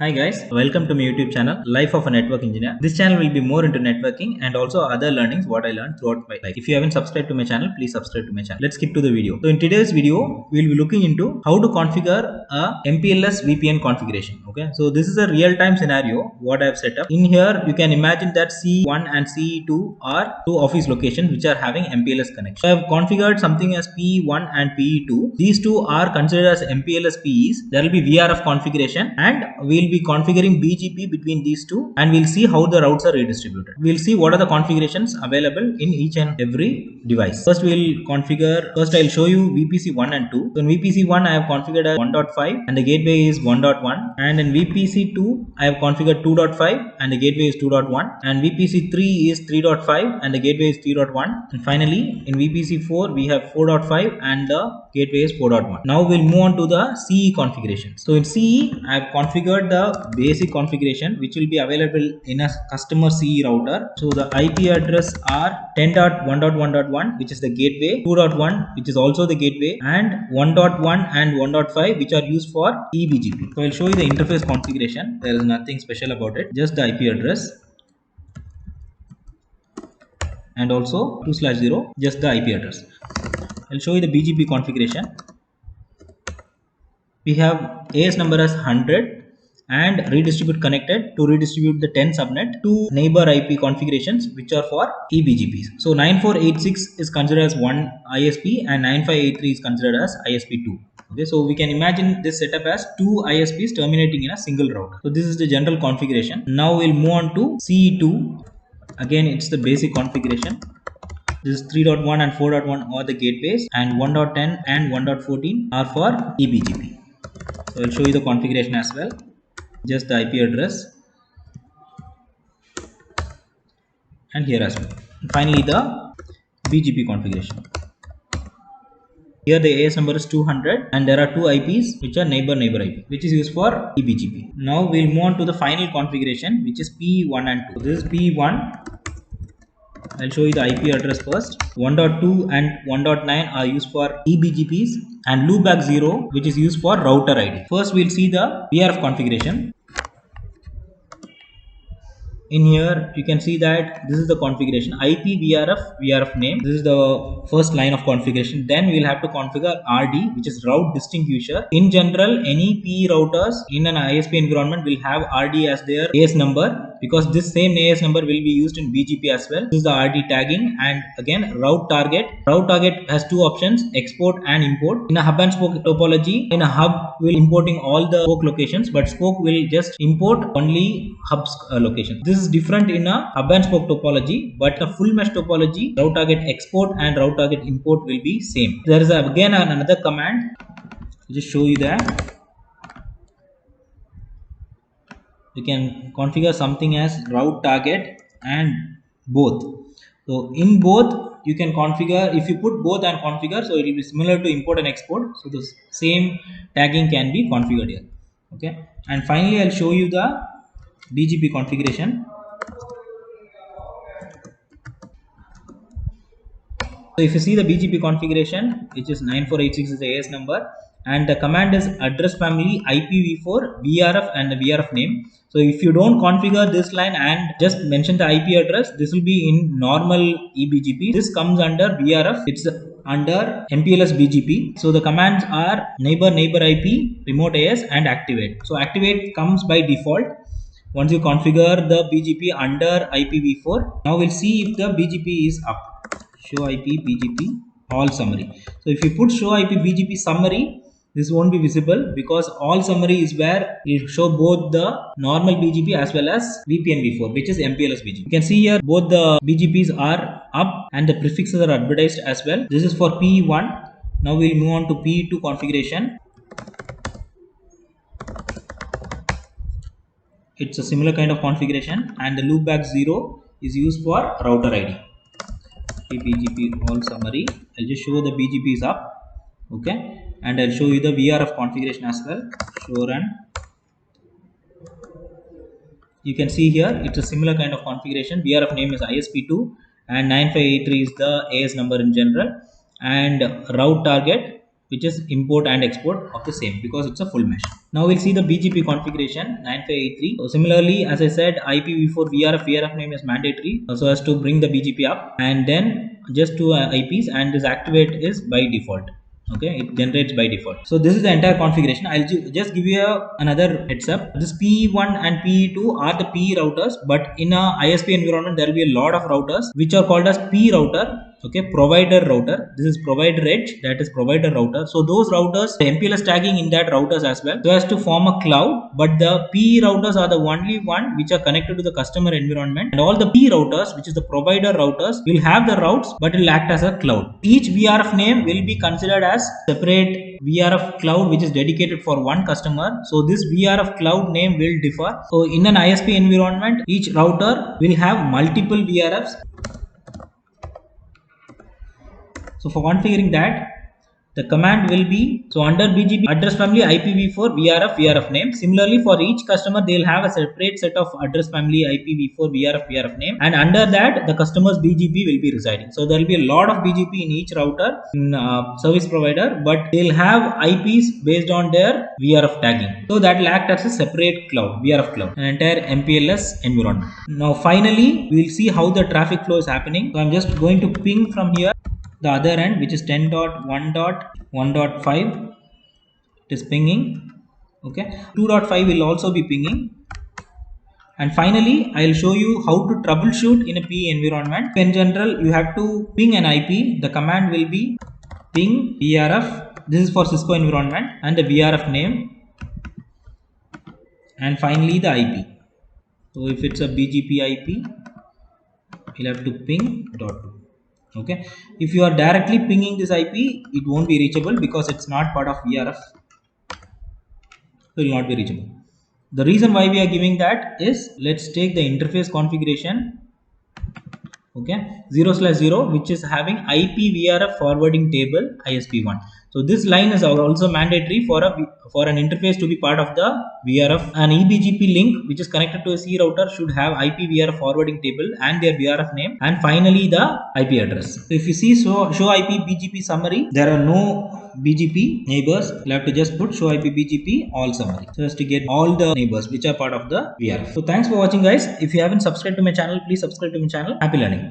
Hi guys, welcome to my YouTube channel, Life of a Network Engineer. This channel will be more into networking and also other learnings what I learned throughout my life. If you haven't subscribed to my channel, please subscribe to my channel. Let's skip to the video. So in today's video, we'll be looking into how to configure a MPLS VPN configuration. Okay, so this is a real-time scenario what I've set up. In here, you can imagine that CE1 and CE2 are two office locations which are having MPLS connection. So I've configured something as PE1 and PE2. These two are considered as MPLS PEs. There will be VRF configuration and we'll be configuring BGP between these two, and we'll see how the routes are redistributed. We'll see what are the configurations available in each and every device. First I'll show you VPC 1 and 2. So in VPC 1 I have configured as 1.5 and the gateway is 1.1, and in VPC 2 I have configured 2.5 and the gateway is 2.1, and VPC 3 is 3.5 and the gateway is 3.1, and finally in VPC 4 we have 4.5 and the gateway is 4.1. Now we'll move on to the CE configuration. So in CE I have configured the basic configuration which will be available in a customer CE router. So the IP address are 10.1.1.1 which is the gateway, 2.1 which is also the gateway, and 1.1 and 1.5 which are used for eBGP. So I'll show you the interface configuration. There is nothing special about it, just the IP address, and also 2/0 just the IP address. I'll show you the BGP configuration. We have AS number as 100 and redistribute connected to redistribute the 10 subnet to neighbor IP configurations which are for eBGPs. So 9486 is considered as one ISP and 9583 is considered as ISP2. Okay, so we can imagine this setup as two ISPs terminating in a single router. So this is the general configuration. Now we'll move on to CE2. Again, it's the basic configuration. This is 3.1 and 4.1 are the gateways, and 1.10 and 1.14 are for eBGP. So I'll show you the configuration as well. Just the IP address, and here as well. And finally, the BGP configuration. Here the AS number is 200 and there are two IPs which are neighbor IP, which is used for eBGP. Now we'll move on to the final configuration, which is P1 and 2. So this is P1. I'll show you the IP address first. 1.2 and 1.9 are used for eBGPs, and loopback 0 which is used for router ID. First we'll see the VRF configuration. In here you can see that this is the configuration: IP VRF name. This is the first line of configuration. Then we'll have to configure RD, which is route distinguisher. In general, any PE routers in an ISP environment will have RD as their AS number, because this same AS number will be used in BGP as well. This is the RD tagging. And again, route target. Route target has two options: export and import. In a hub and spoke topology, in a hub will importing all the spoke locations, but spoke will just import only hub's location. This is different in a hub and spoke topology, but a full mesh topology, route target export and route target import will be same. There is again another command. I'll just show you that. You can configure something as route target and both. So in both you can configure, if you put both and configure, so it will be similar to import and export. So the same tagging can be configured here. Okay, and finally I'll show you the BGP configuration. So if you see the BGP configuration, which is 9486 is the AS number, and the command is address family IPv4 VRF and the VRF name. So if you don't configure this line and just mention the IP address, this will be in normal eBGP. This comes under VRF. It's under MPLS BGP. So the commands are neighbor IP, remote AS, and activate. So activate comes by default once you configure the BGP under IPv4. Now we'll see if the BGP is up. Show IP BGP all summary. So if you put show IP BGP summary, this won't be visible, because all summary is where you show both the normal BGP as well as VPN v4, which is MPLS BGP. You can see here both the BGPs are up and the prefixes are advertised as well. This is for P1. Now we'll move on to P2 configuration. It's a similar kind of configuration, and the loopback 0 is used for router ID. BGP all summary. I'll just show the BGP is up. Okay, and I'll show you the VRF configuration as well. Show run. You can see here it's a similar kind of configuration. VRF name is ISP2 and 9583 is the AS number in general, and route target which is import and export of the same, because it's a full mesh. Now we'll see the BGP configuration 9583. So similarly, as I said, IPv4 VRF name is mandatory, so as to bring the BGP up, and then just two IPs, and this activate is by default. Okay, it generates by default. So this is the entire configuration. I'll just give you another heads up. This PE1 and PE2 are the PE routers, but in a ISP environment there will be a lot of routers which are called as P router. Okay, provider router. This is provider edge, that is provider router. So those routers, the MPLS tagging in that routers as well, so as to form a cloud. But the PE routers are the only one which are connected to the customer environment, and all the P routers, which is the provider routers, will have the routes but will act as a cloud. Each VRF name will be considered as separate VRF cloud which is dedicated for one customer. So this VRF cloud name will differ. So in an ISP environment, each router will have multiple VRFs. So for configuring that, the command will be, so under BGP address family IPv4 VRF name. Similarly, for each customer they will have a separate set of address family IPv4 VRF name, and under that the customer's BGP will be residing. So there will be a lot of BGP in each router in service provider, but they'll have IPs based on their VRF tagging. So that will act as a separate cloud, VRF cloud, an entire MPLS environment. Now finally, we will see how the traffic flow is happening. So I'm just going to ping from here the other end, which is 10.1.1.5. it is pinging. Okay, 2.5 will also be pinging, and finally I'll show you how to troubleshoot in a PE environment. In general, you have to ping an IP. The command will be ping VRF. This is for Cisco environment, and the VRF name, and finally the IP. So if it's a BGP IP, you'll have to ping .2. Okay, if you are directly pinging this IP, it won't be reachable because it's not part of VRF. It will not be reachable. The reason why we are giving that is, let's take the interface configuration. Okay, 0/0, which is having IP VRF forwarding table ISP1. So this line is also mandatory for an interface to be part of the VRF. An eBGP link which is connected to a C router should have IP VRF forwarding table and their VRF name, and finally the IP address. So if you see show IP BGP summary, there are no BGP neighbors. You have to just put show IP BGP all summary, so as to get all the neighbors which are part of the VRF. So thanks for watching, guys. If you haven't subscribed to my channel, please subscribe to my channel. Happy learning.